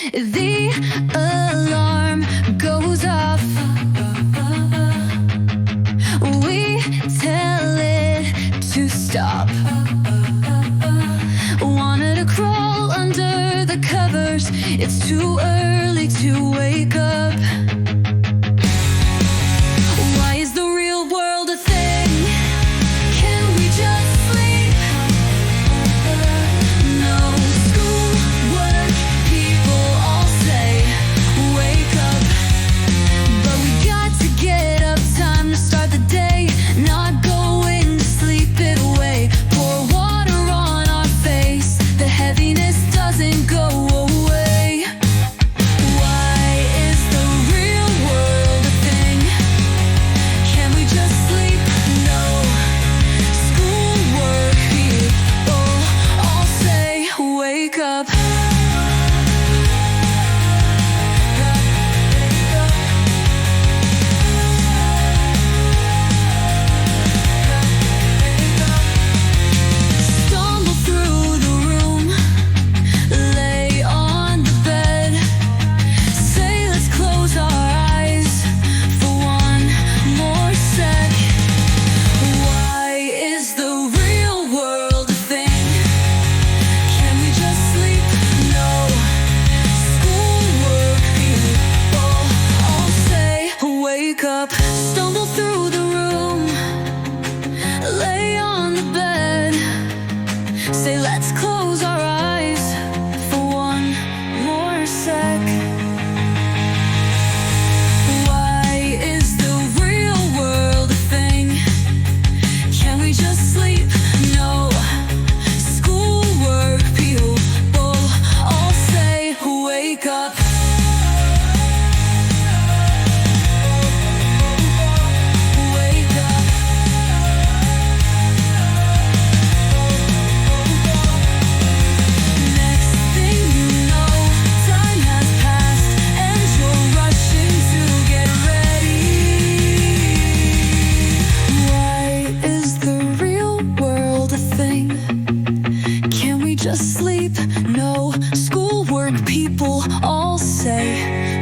The alarm goes off. We tell it to stop. Wanted to crawl under the covers. It's too early to wake up. Why is the real world a thing? Can we just sleep? No school, work, people all say wake up. But we got to get up, time to start the day. Not going to sleep it away. Pour water on our face, the heaviness doesn't go away. Why is the real world a thing? Can we just sleep? No school, work, people all say wake up. Stumble through the room, lay on the bed. Say let's close our eyes for one more sec. Why is the real world a thing? Can we just sleep? No school, work, people all say wake up. Stumble through the room, lay on the bed. Say let's close our eyes for one more sec. Why is the real world a thing? Can we just sleep? No school, work, people all say wake up. Wake up. Next thing you know, time has passed and you're rushing to get ready. Why is the real world a thing? Can we just sleep? No school, work, people all say